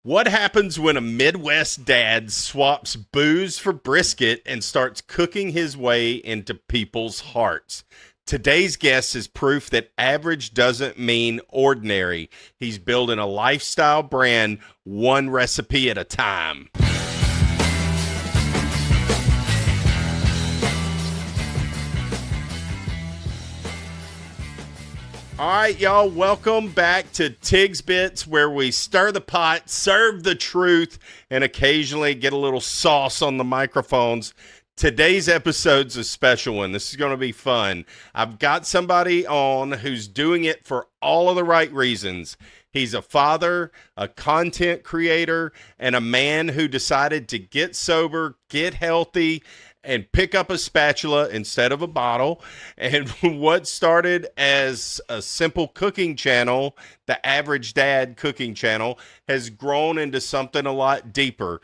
What happens when a Midwest dad swaps booze for brisket and starts cooking his way into people's hearts? Today's guest is proof that average doesn't mean ordinary. He's building a lifestyle brand one recipe at a time. All right, y'all, welcome back to Tigs Bits, where we stir the pot, serve the truth, and occasionally get a little sauce on the microphones. Today's episode's a special one. This is going to be fun. I've got somebody on who's doing it for all of the right reasons. He's a father, a content creator, and a man who decided to get sober, get healthy, and pick up a spatula instead of a bottle. And what started as a simple cooking channel, the Average Dad cooking channel, has grown into something a lot deeper.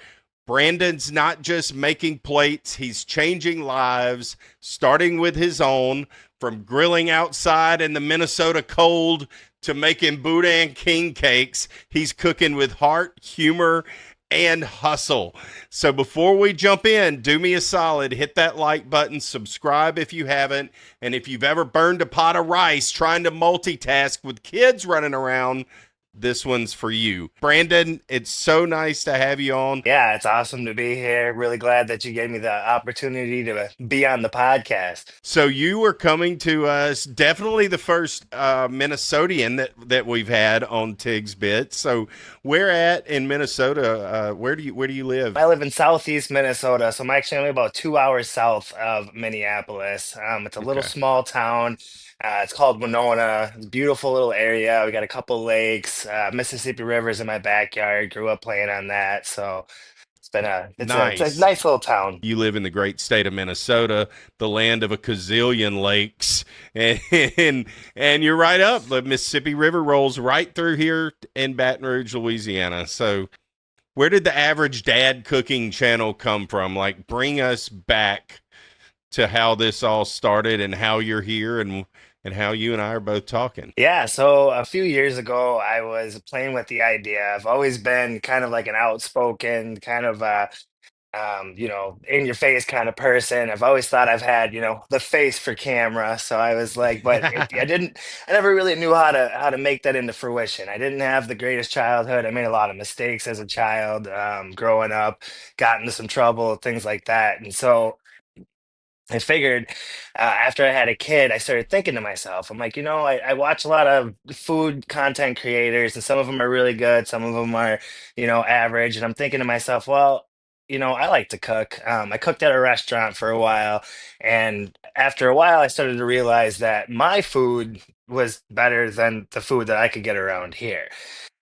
Brandon's not just making plates, he's changing lives, starting with his own, from grilling outside in the Minnesota cold to making Boudin king cakes. He's cooking with heart, humor, and hustle. So before we jump in, do me a solid, hit that like button, subscribe if you haven't, and if you've ever burned a pot of rice trying to multitask with kids running around, this one's for you. Brandon, it's so nice to have you on. Yeah, it's awesome to be here. Really glad that you gave me the opportunity to be on the podcast. So you were coming to us, definitely the first Minnesotian that we've had on Tig's Bit. So where at in Minnesota? Where do you live? I live in southeast Minnesota, so I'm actually only about 2 hours south of Minneapolis. It's a little Okay. small town. It's called Winona. It's a beautiful little area. We got a couple lakes. Mississippi River's in my backyard. Grew up playing on that, so it's a Nice. nice little town. You live in the great state of Minnesota, the land of a gazillion lakes, and and you're right up. The Mississippi River rolls right through here in Baton Rouge, Louisiana. So, where did the Average Dad cooking channel come from? Like, bring us back to how this all started and how you're here and how you and I are both talking. Yeah, so a few years ago, I was playing with the idea. I've always been kind of like an outspoken, kind of in your face kind of person. I've always thought I've had, the face for camera. So I was like, I never really knew how to make that into fruition. I didn't have the greatest childhood. I made a lot of mistakes as a child, growing up, got into some trouble, things like that. And so I figured after I had a kid, I started thinking to myself, I'm like, I watch a lot of food content creators, and some of them are really good, some of them are, average. And I'm thinking to myself, well, I like to cook. I cooked at a restaurant for a while, and after a while, I started to realize that my food was better than the food that I could get around here.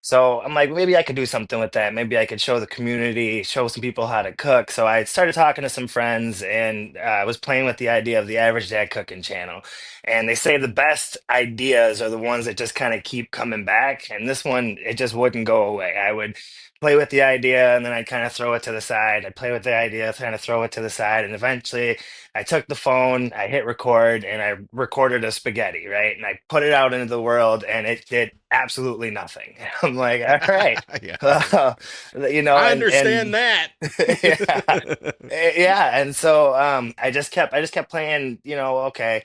So I'm like, maybe I could do something with that. Maybe I could show the community, show some people how to cook. So I started talking to some friends and I was playing with the idea of the Average Dad Cooking Channel. And they say the best ideas are the ones that just kind of keep coming back. And this one, it just wouldn't go away. I would play with the idea and then I'd kind of throw it to the side. I'd play with the idea, kind of throw it to the side. And eventually I took the phone, I hit record, and I recorded a spaghetti, right? And I put it out into the world, and it did absolutely nothing. I'm like, all right, Yeah, well, I and understand that. yeah, yeah. And so I just kept playing. Okay,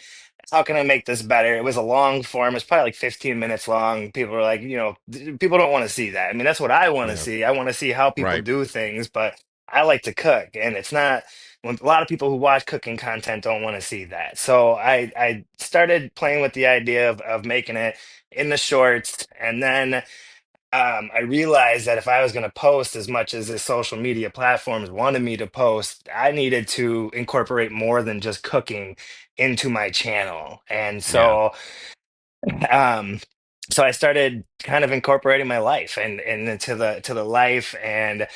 how can I make this better? It was a long form. It's probably like 15 minutes long. People were like, people don't want to see that. I mean, that's what I want to Yeah, see. I want to see how people right. do things, but I like to cook, and it's not when a lot of people who watch cooking content don't want to see that. So I started playing with the idea of making it in the shorts, and then I realized that if I was going to post as much as the social media platforms wanted me to post, I needed to incorporate more than just cooking into my channel. And Yeah. um, so I started kind of incorporating my life and into the life. And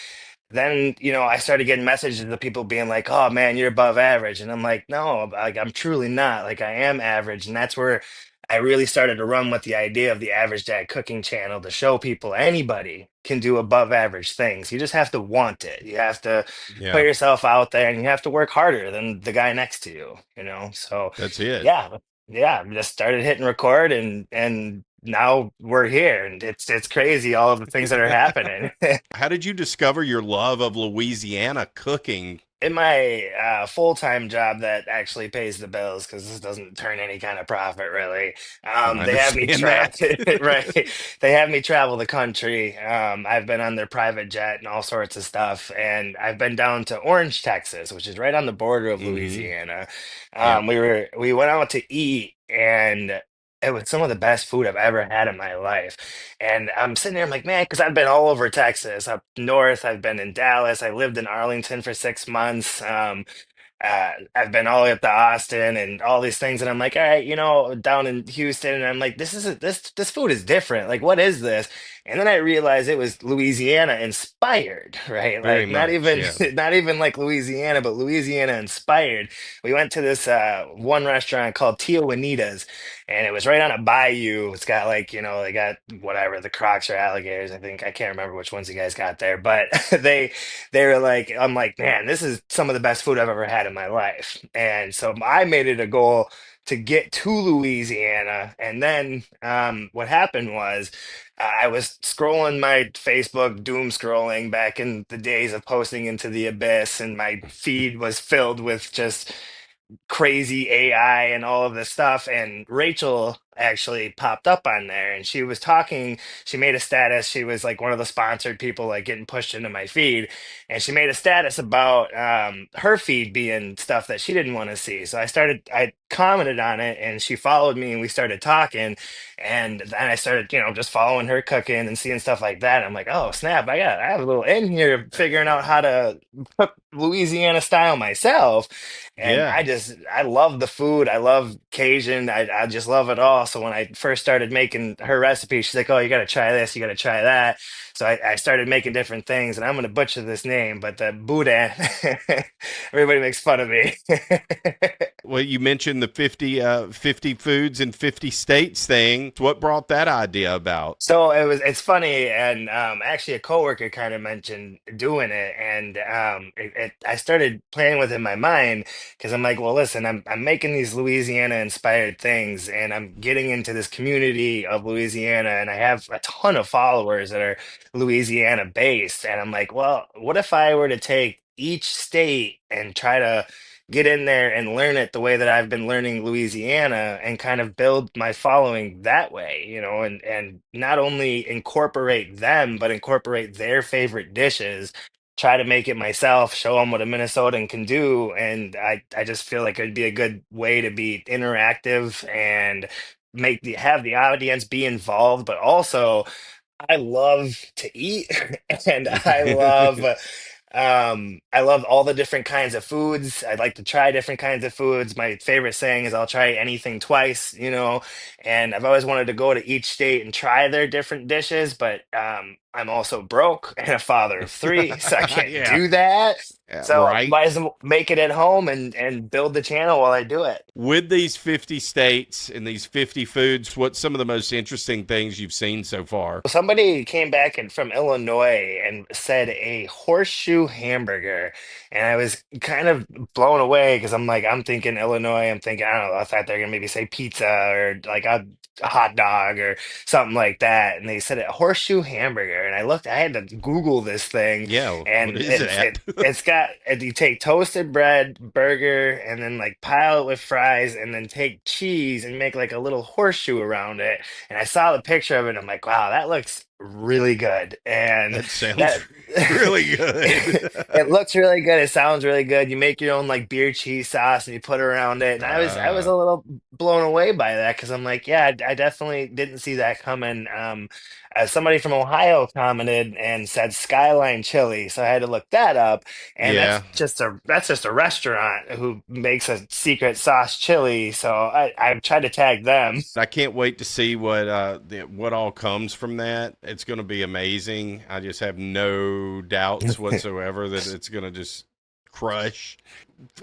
then, I started getting messages of people being like, "Oh man, you're above average." And I'm like, "No, like I'm truly not. Like I am average." And that's where I really started to run with the idea of the Average Dad Cooking Channel to show people anybody can do above average things. You just have to want it. You have to put Yeah. yourself out there and you have to work harder than the guy next to you, you know? So That's it. yeah, yeah, I just started hitting record and now we're here, and it's crazy all of the things that are happening. How did you discover your love of Louisiana cooking? In my full-time job that actually pays the bills, because this doesn't turn any kind of profit really, I they have me understand travel. that. Right, they have me travel the country. I've been on their private jet and all sorts of stuff, and I've been down to Orange, Texas, which is right on the border of Hmm. Louisiana. Yep. We went out to eat, and it was some of the best food I've ever had in my life. And I'm sitting there, I'm like, man, because I've been all over Texas, up north. I've been in Dallas. I lived in Arlington for 6 months. I've been all the way up to Austin and all these things, and I'm like, all right, down in Houston, and I'm like, this food is different. Like, what is this? And then I realized it was Louisiana inspired, right? Very Like, not much. even Yeah. not even like Louisiana, but Louisiana inspired. We went to this one restaurant called Tio Juanita's, and it was right on a bayou. It's got like, they got whatever, the crocs or alligators. I think I can't remember which ones you guys got there, but they were like, I'm like, man, this is some of the best food I've ever had in my life. And so I made it a goal to get to Louisiana. And then what happened was I was scrolling my Facebook, doom scrolling back in the days of posting into the abyss, and my feed was filled with just crazy AI and all of this stuff. And Rachel actually popped up on there, and she was talking. She made a status. She was like one of the sponsored people, like getting pushed into my feed. And she made a status about her feed being stuff that she didn't want to see. So I commented on it, and she followed me, and we started talking. And then I started, just following her cooking and seeing stuff like that. I'm like, oh, snap. I have a little in here figuring out how to cook Louisiana style myself. And Yeah. I love the food. I love Cajun. I just love it all. So when I first started making her recipe, she's like, "Oh, you got to try this. You got to try that." So I started making different things, and I'm going to butcher this name, but the Boudin, everybody makes fun of me. Well, you mentioned the 50 foods in 50 states thing. What brought that idea about? So it's funny, and actually a coworker kind of mentioned doing it, and I started playing with it in my mind, because I'm like, well, listen, I'm making these Louisiana inspired things, and I'm getting into this community of Louisiana, and I have a ton of followers that are Louisiana based, and I'm like, well, what if I were to take each state and try to get in there and learn it the way that I've been learning Louisiana, and kind of build my following that way, and not only incorporate them, but incorporate their favorite dishes, try to make it myself, show them what a Minnesotan can do. And I just feel like it'd be a good way to be interactive and have the audience be involved, but also I love to eat and I love all the different kinds of foods. I like to try different kinds of foods. My favorite saying is I'll try anything twice. And I've always wanted to go to each state and try their different dishes, but I'm also broke and a father of three, so I can't Yeah. do that. So Right. might as well make it at home and build the channel while I do it. With these 50 states and these 50 foods, what's some of the most interesting things you've seen so far? Somebody came back from Illinois and said a horseshoe hamburger. And I was kind of blown away, because I'm thinking Illinois. I'm thinking, I don't know, I thought they're going to maybe say pizza or like a hot dog or something like that. And they said a horseshoe hamburger. And I had to Google this thing. Yeah. What And is that? you take toasted bread, burger, and then like pile it with fries, and then take cheese and make like a little horseshoe around it. And I saw the picture of it, and I'm like, wow, that looks really good. And That sounds that really good. it looks really good. It sounds really good. You make your own like beer cheese sauce and you put it around it. And I was uh, a little blown away by that, because I'm like, yeah, I definitely didn't see that coming. As somebody from Ohio commented and said Skyline Chili, so I had to look that up. And yeah. that's just a restaurant who makes a secret sauce chili. So I tried to tag them. I can't wait to see what all comes from that. It's going to be amazing. I just have no doubts whatsoever that it's going to just crush.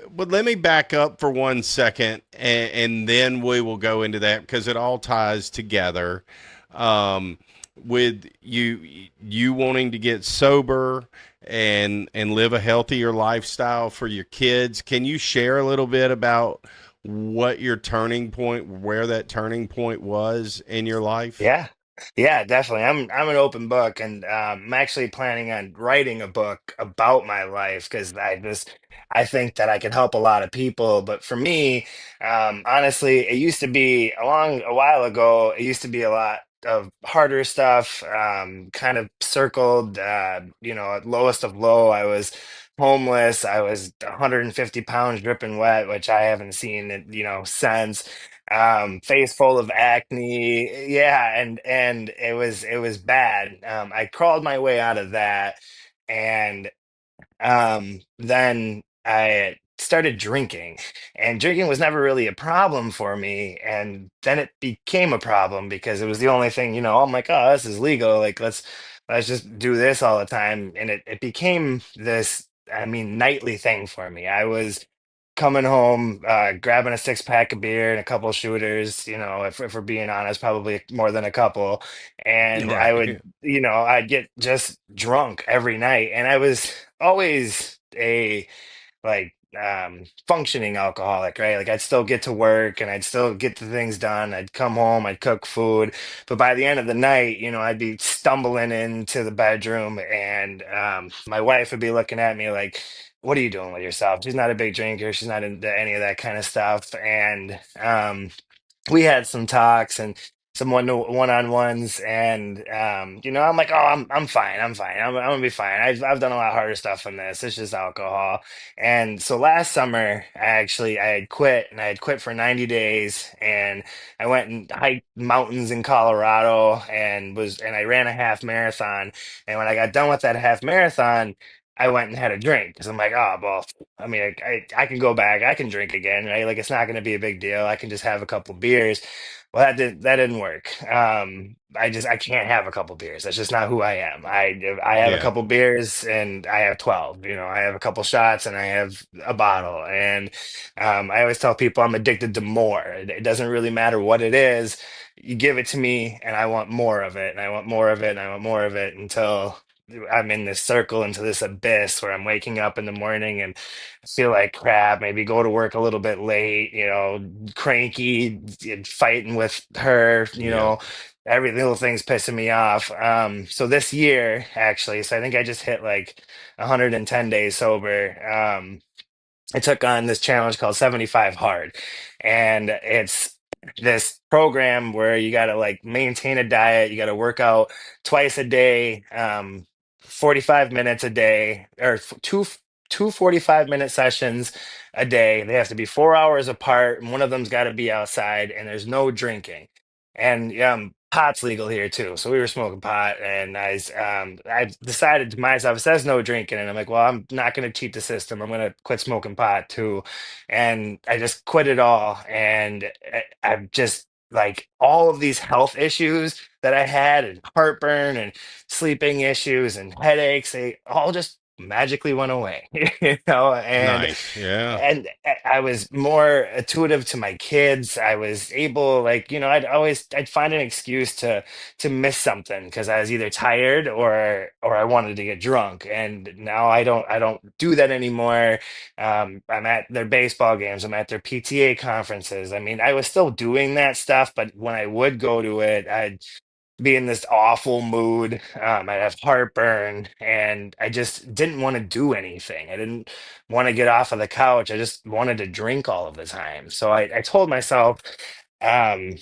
But let me back up for 1 second, and then we will go into that, because it all ties together. Um, with you wanting to get sober and live a healthier lifestyle for your kids, can you share a little bit about what your turning point, where that turning point was in your life? Yeah. Yeah, definitely. I'm an open book, and I'm actually planning on writing a book about my life because I think that I can help a lot of people. But for me, honestly, it used to be a while ago. It used to be a lot of harder stuff, kind of circled, at lowest of low. I was homeless. I was 150 pounds dripping wet, which I haven't seen, since face full of acne. Yeah, and it was bad. I crawled my way out of that, and then I started drinking, and drinking was never really a problem for me. And then it became a problem because it was the only thing, I'm like, oh, this is legal. Like, let's just do this all the time. And it became this, I mean, nightly thing for me. I was coming home, grabbing a six pack of beer and a couple shooters, if we're being honest, probably more than a couple. And I would, Right. I'd get just drunk every night. And I was always a functioning alcoholic, right? Like I'd still get to work and I'd still get the things done. I'd come home, I'd cook food, but by the end of the night, I'd be stumbling into the bedroom, and my wife would be looking at me like, what are you doing with yourself? She's not a big drinker. She's not into any of that kind of stuff. And we had some talks and some one-on-ones, and I'm like, oh, I'm fine, I'm gonna be fine. I've done a lot harder stuff than this. It's just alcohol. And so last summer, I had quit, and I had quit for 90 days, and I went and hiked mountains in Colorado, and I ran a half marathon. And when I got done with that half marathon, I went and had a drink because I'm like, oh, well, I mean, I can go back, I can drink again, right? Like it's not going to be a big deal. I can just have a couple beers. Well, that didn't work. I can't have a couple beers. That's just not who I am. I have a Yeah. couple beers and I have 12. I have a couple shots and I have a bottle. And I always tell people I'm addicted to more. It doesn't really matter what it is. You give it to me and I want more of it, and I want more of it, and I want more of it until I'm in this circle, into this abyss where I'm waking up in the morning and I feel like crap, maybe go to work a little bit late, cranky, and fighting with her, Yeah. every little thing's pissing me off. So this year, actually, so I think I just hit like 110 days sober. I took on this challenge called 75 Hard. And it's this program where you got to like maintain a diet, you got to work out twice a day, 45 minutes a day, or two 45-minute sessions a day. They have to be 4 hours apart, and one of them's got to be outside, and there's no drinking. And pot's legal here too. So we were smoking pot, and I decided to myself, it says no drinking, and I'm like, well, I'm not going to cheat the system. I'm going to quit smoking pot too, and I just quit it all. And I've just like all of these health issues that I had, and heartburn, and sleeping issues, and headaches, they all just magically went away, and Nice. Yeah. I was more intuitive to my kids. I was able, like, I'd find an excuse to miss something because I was either tired or I wanted to get drunk. And now I don't do that anymore. I'm at their baseball games, I'm at their PTA conferences. I mean, I was still doing that stuff, but when I would go to it, I'd be in this awful mood. I'd have heartburn, and I just didn't want to do anything. I didn't want to get off of the couch. I just wanted to drink all of the time. So I told myself um,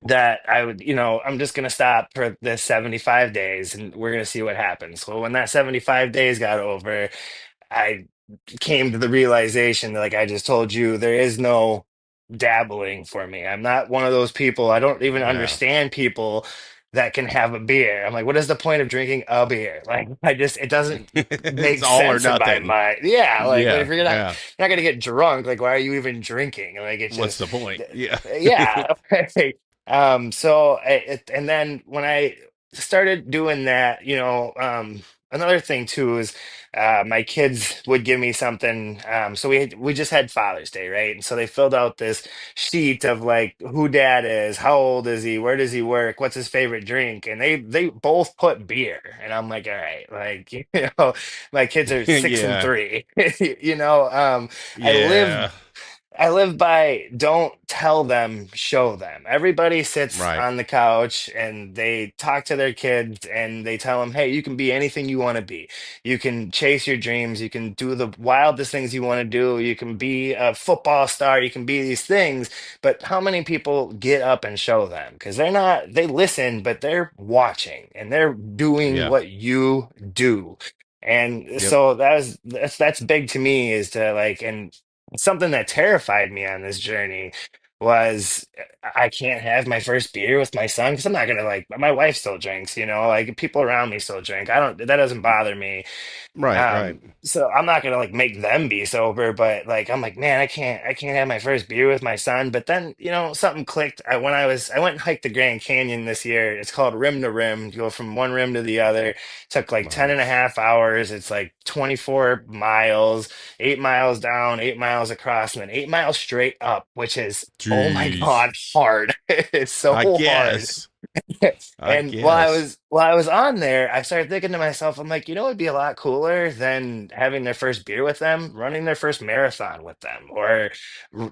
that I would, I'm just going to stop for the 75 days and we're going to see what happens. Well, when that 75 days got over, I came to the realization that, like I just told you, there is no dabbling for me. I'm not one of those people. I don't even Yeah. understand people that can have a beer. I'm like, what is the point of drinking a beer? Like, it doesn't It's make all or sense in my nothing. mind. Yeah, like Yeah. if Yeah. you're not gonna get drunk, like why are you even drinking? Like it's What's just, the point? Yeah. yeah. And then when I started doing that, another thing too is my kids would give me something. So we just had Father's Day, right? And so they filled out this sheet of like who dad is, how old is he, where does he work, what's his favorite drink, and they both put beer, and I'm like, all right, like my kids are 6 and Yeah. 3, you know. I live Yeah. I live by don't tell them, show them. Everybody sits Right. on the couch and they talk to their kids and they tell them, hey, you can be anything you want to be. You can chase your dreams. You can do the wildest things you want to do. You can be a football star. You can be these things. But how many people get up and show them? Because they're not, they listen, but they're watching and they're doing Yeah. what you do. And Yep. so that's big to me is to like, and something that terrified me on this journey was I can't have my first beer with my son because I'm not gonna like my wife still drinks, like people around me still drink. I don't that doesn't bother me. Right. Right. So I'm not gonna like make them be sober, but like I'm like, man, I can't have my first beer with my son. But then, something clicked. I went and hiked the Grand Canyon this year. It's called Rim to Rim. You go from one rim to the other. Took like 10 Wow. and a half hours. It's like 24 miles, 8 miles down, 8 miles across, and then 8 miles straight up, which is oh my Jeez. God, hard. It's so I hard. guess. I And while I guess. was while I was on there, I started thinking to myself, I'm like, it'd be a lot cooler than having their first beer with them, running their first marathon with them, or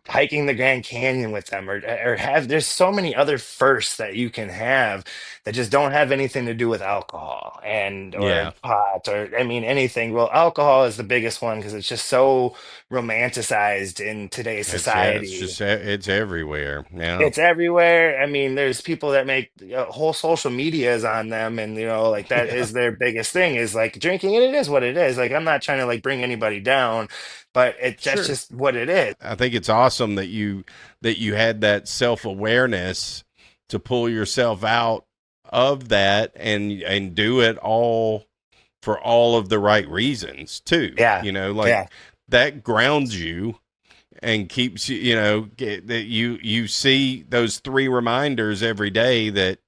hiking the Grand Canyon with them, or have there's so many other firsts that you can have that just don't have anything to do with alcohol and or Yeah. pot or I mean anything. Well, alcohol is the biggest one because it's just so romanticized in today's It's society. just it's everywhere. Yeah. It's everywhere. I mean, there's people that make whole social medias on them, and like that Yeah. is their biggest thing is like drinking, and it is what it is. Like I'm not trying to like bring anybody down, but that's Sure. just what it is. I think it's awesome that you had that self-awareness to pull yourself out of that and do it all for all of the right reasons too. Yeah, Like yeah. that grounds you and keeps you, that you see those three reminders every day that,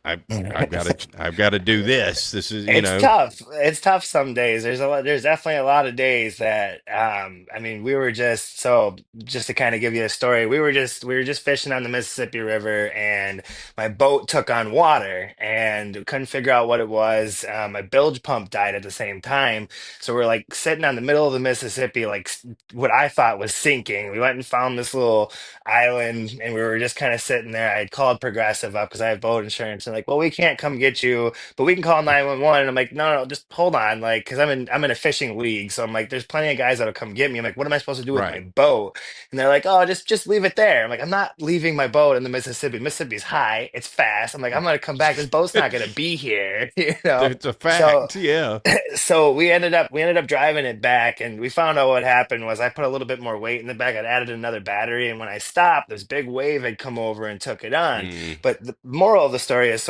I I've got to do this. This is, It's tough. It's tough some days. There's definitely a lot of days that I mean we were just to kind of give you a story, we were just fishing on the Mississippi River and my boat took on water and couldn't figure out what it was. My bilge pump died at the same time. So we're like sitting on the middle of the Mississippi, like what I thought was sinking. We went and found this little island and we were just kind of sitting there. I had called Progressive up because I have boat insurance and like, well, we can't come get you but we can call 911. And I'm like, no, no, just hold on. Like, cause I'm in a fishing league. So I'm like, there's plenty of guys that'll come get me. I'm like, what am I supposed to do with my right. boat? And they're like, oh, just leave it there. I'm like, I'm not leaving my boat in the Mississippi. Mississippi's high. It's fast. I'm like, I'm gonna come back. This boat's not gonna be here, It's a So fact. Yeah. so we ended up driving it back and we found out what happened was I put a little bit more weight in the back. I'd added another battery and when I stopped, this big wave had come over and took it on. Mm. But the moral of the story is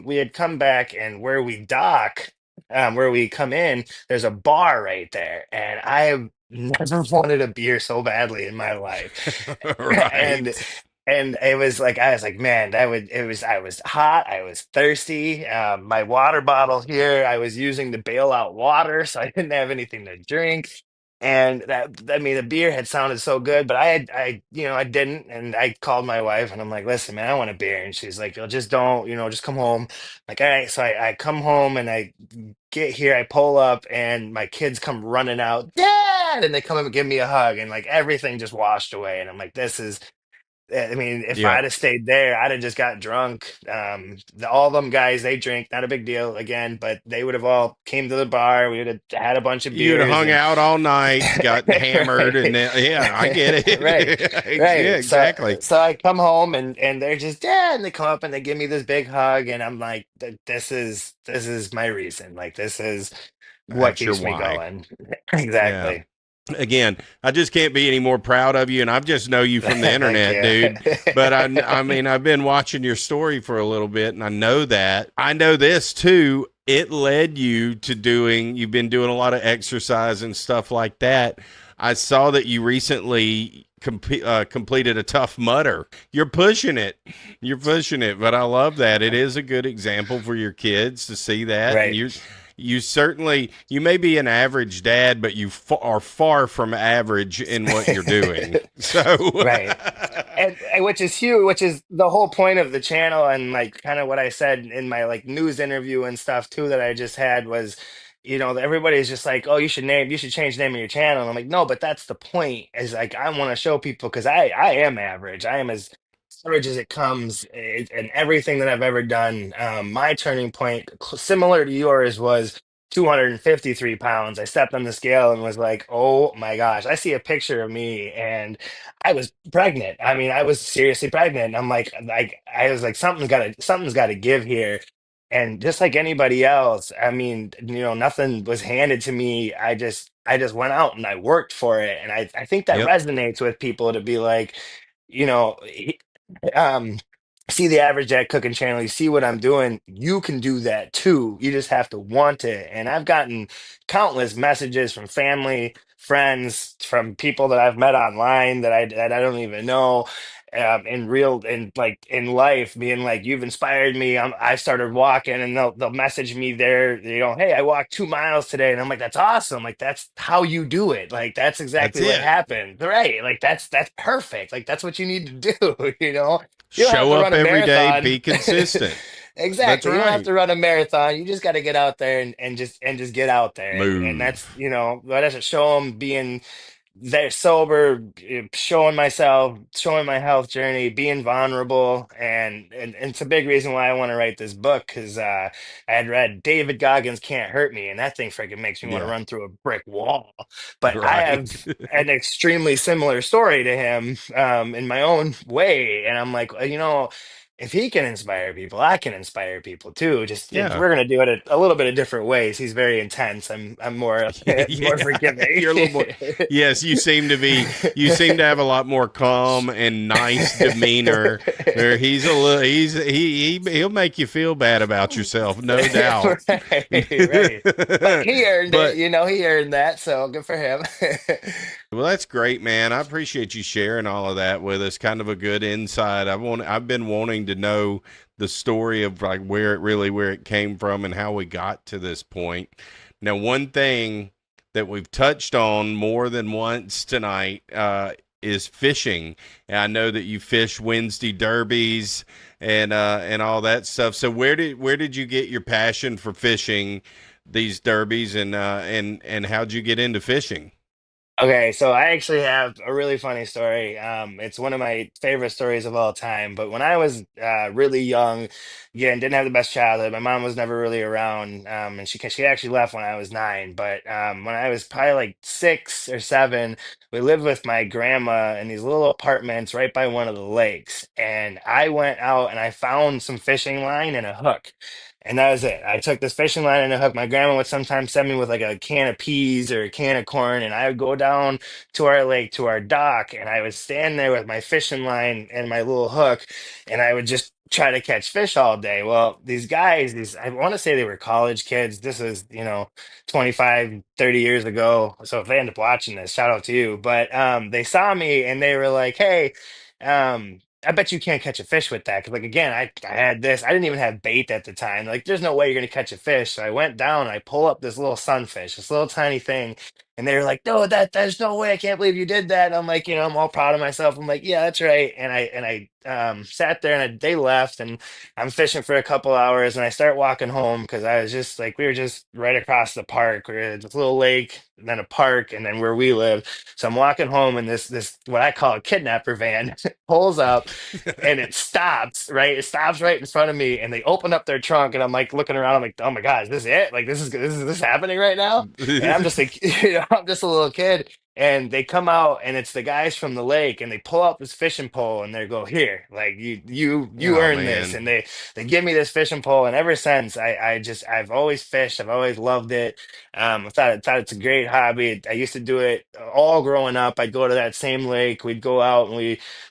we had come back and where we dock, where we come in, there's a bar right there. And I have never wanted a beer so badly in my life. And Right. and it was like I was like, man, that would it was I was hot, I was thirsty. My water bottle here, I was using to bail out water, so I didn't have anything to drink. And that I mean the beer had sounded so good, but I didn't. And I called my wife and I'm like, listen, man, I want a beer. And she's like, "Yo, just don't, just come home." Like, all right, so I come home and I get here, I pull up and my kids come running out, Dad, and they come up and give me a hug and like everything just washed away. And I'm like, this is I mean, if Yep. I'd have stayed there, I'd have just got drunk. All them guys, they drink, not a big deal again, but they would have all came to the bar. We would have had a bunch of You'd have beers hung and out all night, got hammered, and right, then yeah, I get right, it. Yeah, right. So, exactly. so I come home and they're just dead, and they come up and they give me this big hug, and I'm like, This is my reason. Like this is what That's your keeps me why. going." Yeah. Exactly. Again, I just can't be any more proud of you, and I just know you from the Thank internet, you. dude. But I mean, I've been watching your story for a little bit, and I know that. I know this too. It led you to doing. You've been doing a lot of exercise and stuff like that. I saw that you recently completed a Tough Mudder. You're pushing it. You're pushing it, but I love that. It is a good example for your kids to see that, and Right. you certainly you may be an average dad, but you are far from average in what you're doing. So, Right. And which is huge, which is the whole point of the channel, and like kind of what I said in my like news interview and stuff too that I just had was, everybody's just like, oh, you should change the name of your channel. And I'm like, no, but that's the point. Is like I want to show people because I am average. I am as average as it comes in everything that I've ever done. My turning point, similar to yours, was 253 pounds. I stepped on the scale and was like, oh my gosh, I see a picture of me and I was pregnant. I mean, I was seriously pregnant. And I'm like I was like, something's gotta give here. And just like anybody else, I mean, nothing was handed to me. I just went out and I worked for it. And I think that Yep. resonates with people to be like, you know, um see the average Jack cooking channel, you see what I'm doing, you can do that too, you just have to want it. And I've gotten countless messages from family, friends, from people that I've met online that I don't even know, in real, in like in life, being like, you've inspired me. I started walking, and they'll message me there, hey, I walked 2 miles today. And I'm like, that's awesome, like that's how you do it, like that's That's exactly what it. happened, right? Like that's perfect, like that's what you need to do. You don't have Show to up run a every day, marathon. be consistent. That's Exactly. You don't have right. to run a marathon. You just got to get out there and just get out there. And that's, Move. that's a show them being there sober, showing myself, showing my health journey, being vulnerable. And it's a big reason why I want to write this book because I had read David Goggins Can't Hurt Me, and that thing freaking makes me want to Yeah. run through a brick wall. But I Right. have an extremely similar story to him, in my own way. And I'm like, if he can inspire people, I can inspire people too. Just Yeah. we're gonna do it a little bit of different ways. He's very intense. I'm more more Yeah. forgiving. You're a little more. Yes, you seem to have a lot more calm and nice demeanor. Where he's a little, he'll make you feel bad about yourself, no doubt. Right, right. But he earned it, But he earned that, so good for him. well, that's great, man. I appreciate you sharing all of that with us. Kind of a good insight. I've been wanting to know the story of like where it came from and how we got to this point. Now, one thing that we've touched on more than once tonight is fishing. And I know that you fish Wednesday derbies and all that stuff. So where did you get your passion for fishing these derbies and how'd you get into fishing? Okay, so I actually have a really funny story. It's one of my favorite stories of all time. But when I was really young, again, didn't have the best childhood. My mom was never really around, and she actually left when I was 9. But when I was probably like 6 or 7, we lived with my grandma in these little apartments right by one of the lakes. And I went out and I found some fishing line and a hook. And that was it. I took this fishing line and a hook. My grandma would sometimes send me with like a can of peas or a can of corn, and I would go down to our lake, to our dock, and I would stand there with my fishing line and my little hook, and I would just try to catch fish all day. Well, these guys, I want to say they were college kids. This was, 25, 30 years ago. So if they end up watching this, shout out to you. But they saw me and they were like, hey, I bet you can't catch a fish with that. Cause like again, I had this. I didn't even have bait at the time. Like, there's no way you're gonna catch a fish. So I went down and I pull up this little sunfish, this little tiny thing, and they were like, "No, there's no way. I can't believe you did that." And I'm like, I'm all proud of myself. I'm like, "Yeah, that's right." And I sat there and they left, and I'm fishing for a couple hours, and I start walking home because I was just like, we were just right across the park. We were this little lake, and then a park, and then where we live. So I'm walking home, and this what I call a kidnapper van pulls up and it stops, right? It stops right in front of me, and they open up their trunk, and I'm like looking around. I'm like, oh my god, is this it? Like, this is happening right now? And I'm just like, I'm just a little kid. And they come out, and it's the guys from the lake, and they pull out this fishing pole, and they go, "Here, like you Oh earned this." man. And they give me this fishing pole, and ever since, I've always fished. I've always loved it. I thought it's a great hobby. I used to do it all growing up. I'd go to that same lake. We'd go out, and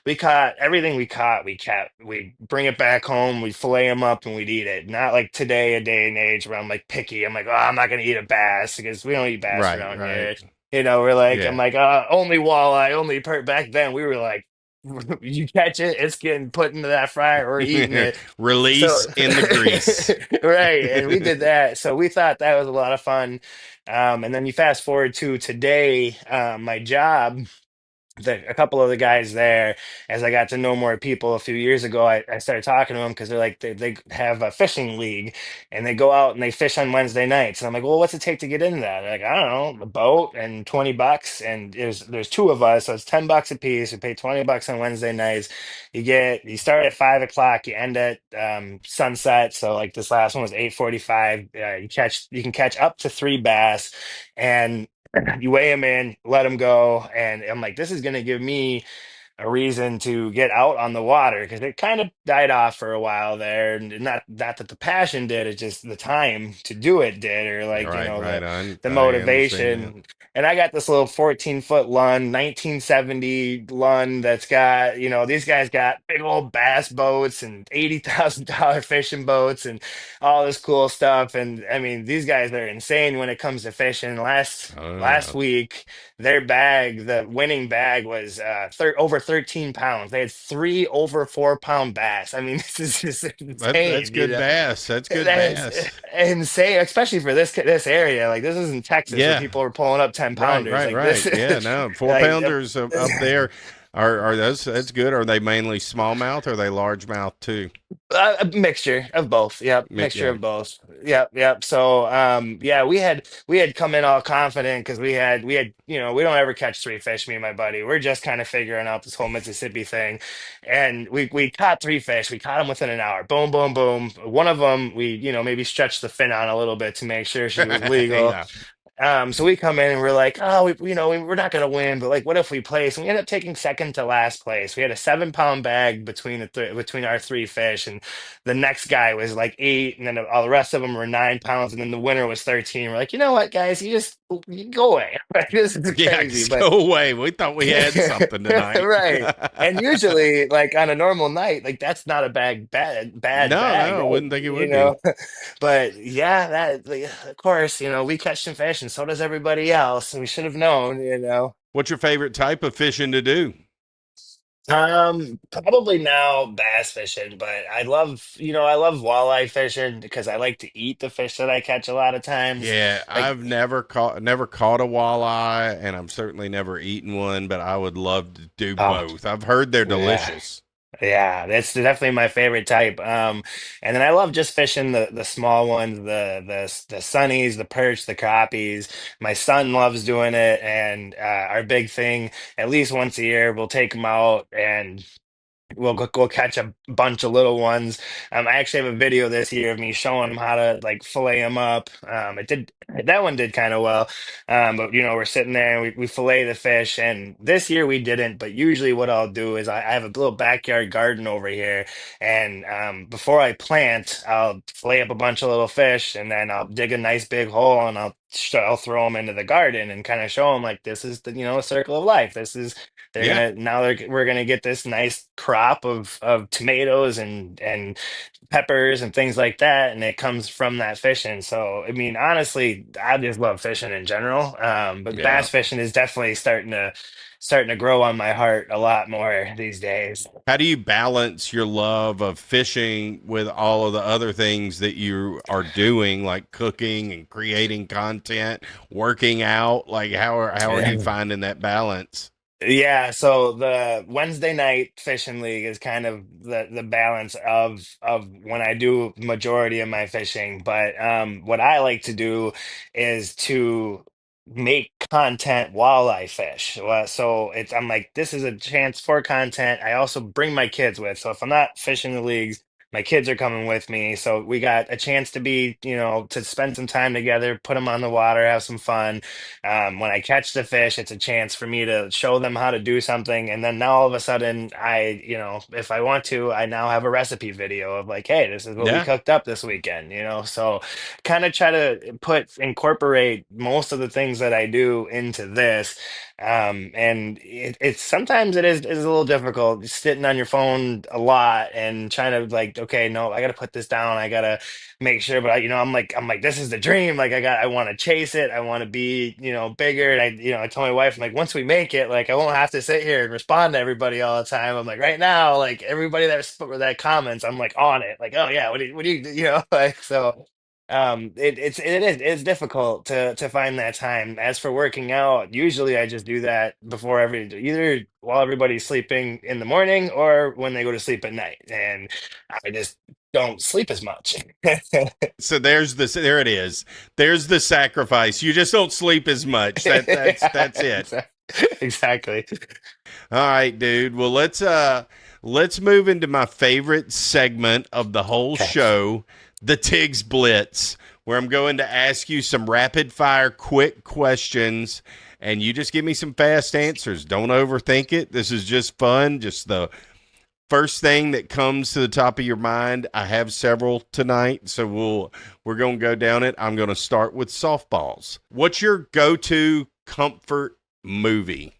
we caught everything we caught. We kept. We bring it back home. We fillet them up and we'd eat it. Not like today, a day and age where I'm like picky. I'm like, oh, I'm not gonna eat a bass because we don't eat bass Right, around right. here. We're like, I'm Yeah. like, only walleye, only perk. Back then, we were like, you catch it, it's getting put into that fryer or eating it. So, Release in the grease. right, and we did that. So we thought that was a lot of fun. And then you fast forward to today, my job. a couple of the guys there, as I got to know more people a few years ago, I started talking to them because they're like they have a fishing league and they go out and they fish on Wednesday nights. And I'm like, well, what's it take to get into that? They're like, I don't know, a boat and $20. And there's two of us, so it's $10 a piece. We pay $20 on Wednesday nights. You start at 5 o'clock, you end at sunset. So like this last one was 8:45. You can catch up to three bass, and you weigh them in, let them go, and I'm like, this is going to give me a reason to get out on the water because it kind of died off for a while there. And not that the passion did, it just the time to do it did, or like, Right, right. the I understand. motivation. And I got this little 14-foot Lund, 1970 Lund that's got, these guys got big old bass boats and $80,000 fishing boats and all this cool stuff. And I mean, these guys are insane when it comes to fishing. Oh Last yeah. week, their bag, the winning bag, was over 13 pounds. They had three over 4 pound bass. I mean, this is just That's insane, good bass. That's good That is bass. insane, especially for this area. Like, this isn't Texas where Yeah. people are pulling up 10 Right, pounders. right, Like this, right. Yeah, no. Four like pounders up there are those that's good. Are they mainly smallmouth or are they largemouth too? a mixture of both. Yep, mixture Yeah. of both. Yep. So, yeah, we had come in all confident because we had we don't ever catch three fish, me and my buddy. We're just kind of figuring out this whole Mississippi thing, and we caught three fish. We caught them within an hour. Boom, boom, boom. One of them, we maybe stretched the fin on a little bit to make sure she was legal. Yeah. So we come in and we're like, oh, we're not gonna win, but like, what if we place? And we end up taking second to last place. We had a 7 pound bag between between our three fish, and the next guy was like 8, and then all the rest of them were 9 pounds, and then the winner was 13. We're like, you know what, guys, you go away. Like, this is Yeah, crazy, just but go away. We thought we had something tonight. right. And usually, like on a normal night, like that's not a bad No, bag, no, I right? wouldn't think it would be. But yeah, that like, of course, we catch some fish, and so does everybody else. And we should have known. What's your favorite type of fishing to do? Probably now bass fishing, but I love walleye fishing because I like to eat the fish that I catch a lot of times. Yeah, Like, I've never caught a walleye, and I've certainly never eaten one, but I would love to do oh, both. I've heard they're yeah. delicious. Yeah, that's definitely my favorite type. And then I love just fishing the small ones, the sunnies, the perch, the crappies. My son loves doing it, and our big thing, at least once a year, we'll take him out and we'll catch a bunch of little ones. I actually have a video this year of me showing them how to like fillet them up. That one did kind of well. But we're sitting there and we fillet the fish. And this year we didn't. But usually what I'll do is I have a little backyard garden over here, and before I plant, I'll fillet up a bunch of little fish, and then I'll dig a nice big hole and I'll throw them into the garden and kind of show them like this is the circle of life. This is they're Yeah, gonna now they're we're gonna get this nice crop of tomatoes and peppers and things like that, and it comes from that fishing. So I mean, honestly, I just love fishing in general. But yeah. bass fishing is definitely starting to grow on my heart a lot more these days. How do you balance your love of fishing with all of the other things that you are doing, like cooking and creating content, working out? Like, how are you finding that balance? Yeah, so the Wednesday night fishing league is kind of the balance of when I do majority of my fishing. But what I like to do is to make content while I fish. So I'm like, this is a chance for content. I also bring my kids with. So if I'm not fishing the leagues, my kids are coming with me. So we got a chance to to spend some time together, put them on the water, have some fun. When I catch the fish, it's a chance for me to show them how to do something. And then now all of a sudden, if I want to, I now have a recipe video of like, hey, this is what we Yeah. cooked up this weekend. So kind of try to incorporate most of the things that I do into this. And it's sometimes it is a little difficult sitting on your phone a lot and trying to like, okay, no, I got to put this down. I got to make sure, but I'm like, this is the dream. Like I want to chase it. I want to be, bigger. And I told my wife, I'm like, once we make it, like I won't have to sit here and respond to everybody all the time. I'm like, right now, like everybody that comments, I'm like on it. Like, oh yeah, what do you, like so. it's difficult to find that time. As for working out, usually I just do that before either while everybody's sleeping in the morning or when they go to sleep at night, and I just don't sleep as much. So there it is. There's the sacrifice. You just don't sleep as much. That's it. Exactly. All right, dude. Well, let's move into my favorite segment of the whole Okay. show, the Tigs Blitz, where I'm going to ask you some rapid fire quick questions and you just give me some fast answers. Don't overthink it. This is just fun. Just the first thing that comes to the top of your mind. I have several tonight, so we're going to go down it. I'm going to start with softballs. What's your go-to comfort movie?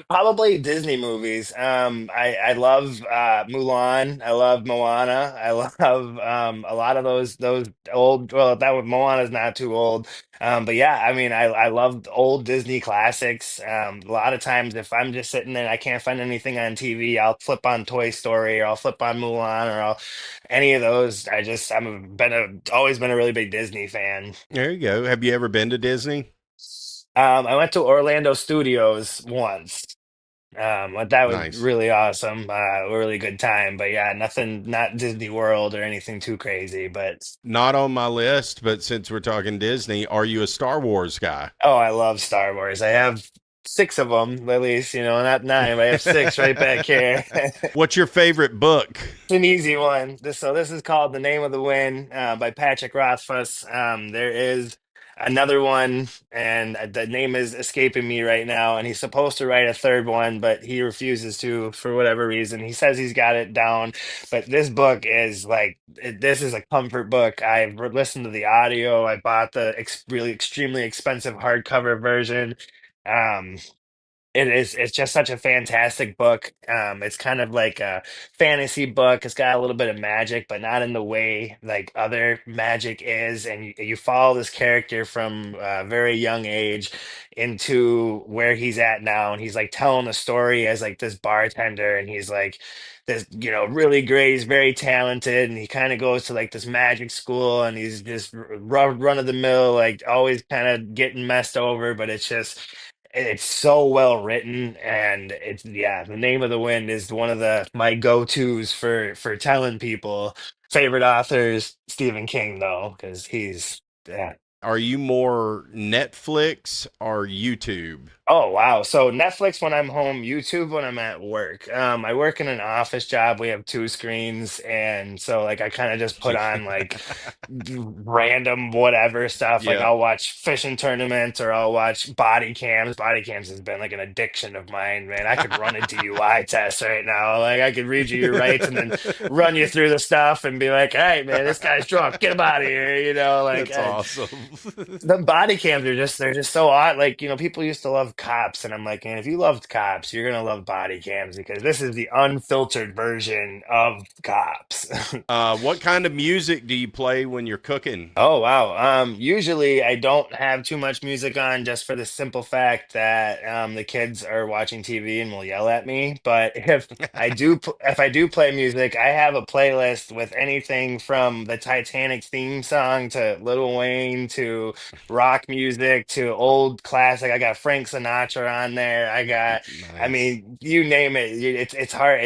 Probably Disney movies. I love Mulan. I love Moana. I love a lot of those old. Well, that one Moana's not too old. But yeah, I mean, I love old Disney classics. A lot of times, if I'm just sitting there and I can't find anything on TV, I'll flip on Toy Story or I'll flip on Mulan or I'll any of those. Always been a really big Disney fan. There you go. Have you ever been to Disney? I went to Orlando Studios once. But that was Nice. really awesome. A really good time. But yeah, nothing, not Disney World or anything too crazy. But Not on my list, but since we're talking Disney, are you a Star Wars guy? oh, I love Star Wars. I have six of them, at least, not nine, but I have six right back here. What's your favorite book? An easy one. This is called "The Name of the Wind" by Patrick Rothfuss. There is another one, and the name is escaping me right now. And he's supposed to write a third one, but he refuses to for whatever reason. He says he's got it down, but this book is this is a comfort book. I've listened to the audio. I bought the really extremely expensive hardcover version. Um, it's just such a fantastic book. It's kind of like a fantasy book. It's got a little bit of magic, but not in the way like other magic is. And you follow this character from a very young age into where he's at now. And he's like telling a story as like this bartender, and he's like this, really great. He's very talented, and he kind of goes to like this magic school, and he's just run of the mill, like always kind of getting messed over, but it's so well written, and it's yeah, The Name of the Wind is one of the my go-tos for telling people. Favorite authors, Stephen King though, because he's yeah. Are you more Netflix or YouTube? Oh wow. So Netflix when I'm home, YouTube when I'm at work. I work in an office job. We have two screens, and so like I kind of just put on like random whatever stuff. Like Yeah, I'll watch fishing tournaments or I'll watch body cams. Body cams has been like an addiction of mine, man. I could run a DUI test right now. Like I could read you your rights and then run you through the stuff and be like, "Hey, man, this guy's drunk. Get him out of here." that's awesome. The body cams they're just so odd. Like, people used to love cops, and I'm like, man, if you loved cops, you're gonna love body cams because this is the unfiltered version of cops. What kind of music do you play when you're cooking? Oh wow. Usually I don't have too much music on just for the simple fact that the kids are watching TV and will yell at me. But if I do play music, I have a playlist with anything from the Titanic theme song to Lil Wayne to rock music to old classic. I got Frank Sinatra on there. I Nice. mean, you name it. It's hard.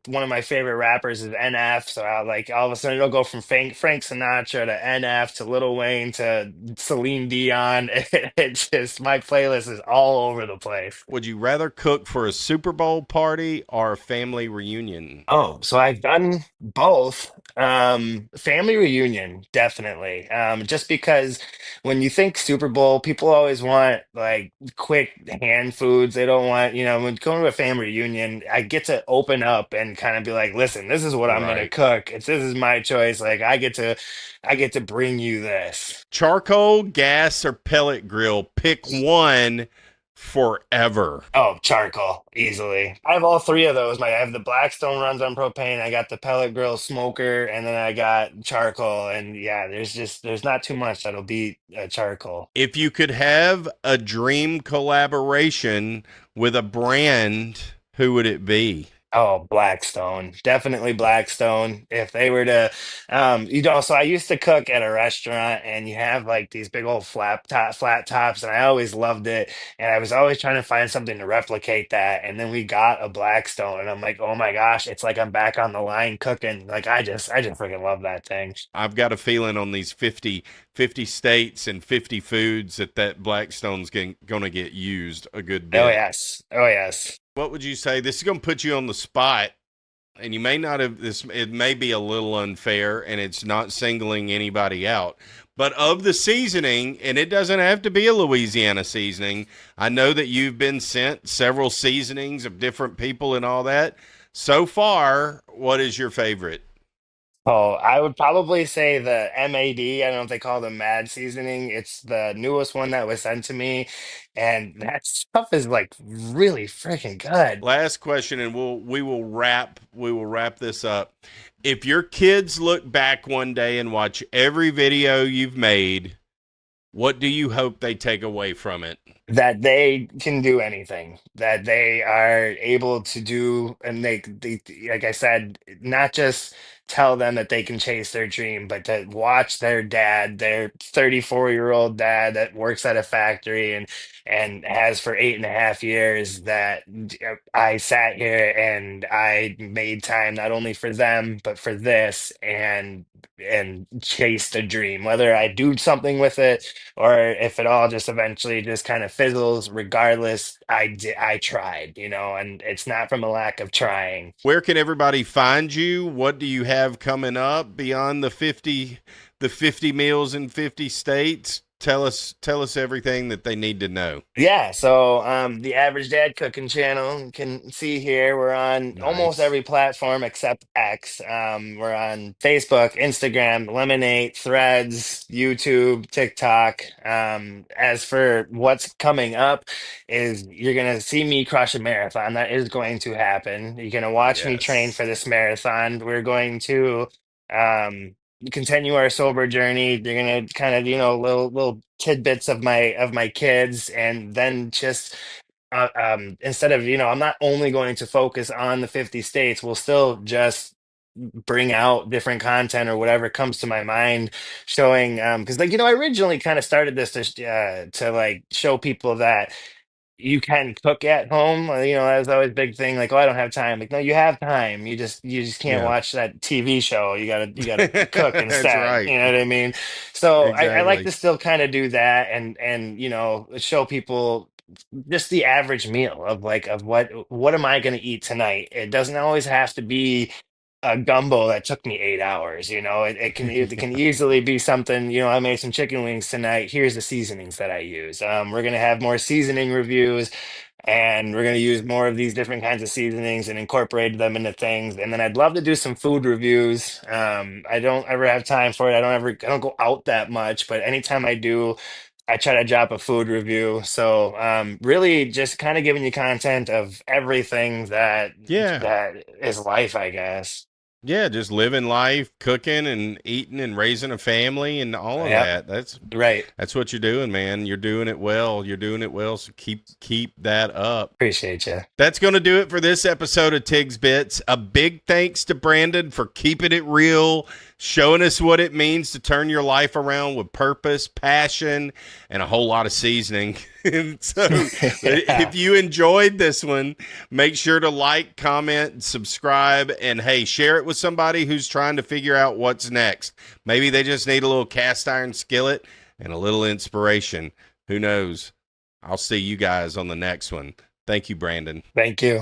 One of my favorite rappers is NF, so I like all of a sudden it'll go from Frank Sinatra to NF to Lil Wayne to Celine Dion. It's just my playlist is all over the place. Would you rather cook for a Super Bowl party or a family reunion? Oh, so I've done both. Family reunion, definitely. Just because when you think Super Bowl, people always want like quick hand foods. They don't want, when going to a family reunion, I get to open up and kind of be like, listen, this is what I'm gonna Right. cook. This is my choice. Like I get to bring you this. Charcoal, gas, or pellet grill? Pick one forever. Oh, charcoal, easily. I have all three of those. I have the Blackstone runs on propane. I got the pellet grill smoker, and then I got charcoal. And yeah, there's not too much that'll beat charcoal. If you could have a dream collaboration with a brand, who would it be? Oh, Blackstone. Definitely Blackstone. If they were to, so I used to cook at a restaurant and you have like these big old flat tops, and I always loved it. And I was always trying to find something to replicate that. And then we got a Blackstone, and I'm like, oh my gosh, it's like I'm back on the line cooking. Like I just freaking love that thing. I've got a feeling on these 50 states and 50 foods that Blackstone's going to get used a good Oh bit. yes. Oh yes. What would you say? This is going to put you on the spot, and you may not have this. It may be a little unfair, and it's not singling anybody out. But of the seasoning, and it doesn't have to be a Louisiana seasoning. I know that you've been sent several seasonings of different people and all that. So far, what is your favorite? Oh, I would probably say the MAD. I don't know if they call them Mad Seasoning. It's the newest one that was sent to me, and that stuff is like really freaking good. Last question, and we will wrap this up. If your kids look back one day and watch every video you've made, what do you hope they take away from it? That they can do anything, that they are able to do, and they, like I said, not just tell them that they can chase their dream, but to watch their dad, their 34-year-old dad that works at a factory and has for 8.5 years, that I sat here and I made time not only for them, but for this, and chased a dream, whether I do something with it or if it all just eventually just kind of fizzles. Regardless, I tried, and it's not from a lack of trying. Where can everybody find you? What do you have coming up beyond the 50 meals in 50 states? Tell us everything that they need to know. Yeah, so the Average Dad Cooking Channel, you can see here we're on almost Nice. every platform except X. We're on Facebook, Instagram, Lemonade, Threads, YouTube, TikTok. As for what's coming up, is you're gonna see me crush a marathon. That is going to happen. You're gonna watch me train Yes. for this marathon. We're going to um continue our sober journey. You're gonna kind of, little tidbits of my kids, and then just instead of, I'm not only going to focus on the 50 states. We'll still just bring out different content or whatever comes to my mind, showing because, like, I originally kind of started this to like show people that you can cook at home. That was always a big thing. Like, oh, I don't have time. Like, no, you have time. You just can't Yeah. watch that TV show. You gotta cook That's instead. right. You know what I mean? So I like Exactly. to still kind of do that, and show people just the average meal of like of what am I going to eat tonight. It doesn't always have to be a gumbo that took me 8 hours. It can easily be something. I made some chicken wings tonight. Here's the seasonings that I use. We're gonna have more seasoning reviews, and we're gonna use more of these different kinds of seasonings and incorporate them into things. And then I'd love to do some food reviews. I don't ever have time for it. I don't go out that much, but anytime I do, I try to drop a food review. So really just kind of giving you content of everything that Yeah. that is life, I guess. Yeah, just living life, cooking and eating and raising a family and all of Yep. that. That's Right. that's what you're doing, man. You're doing it well. You're doing it well, so keep that up. Appreciate you. That's going to do it for this episode of Tigs Bits. A big thanks to Brandon for keeping it real, showing us what it means to turn your life around with purpose, passion, and a whole lot of seasoning. And so, Yeah. if you enjoyed this one, make sure to like, comment, subscribe, and hey, share it with somebody who's trying to figure out what's next. Maybe they just need a little cast iron skillet and a little inspiration. Who knows? I'll see you guys on the next one. Thank you, Brandon. Thank you.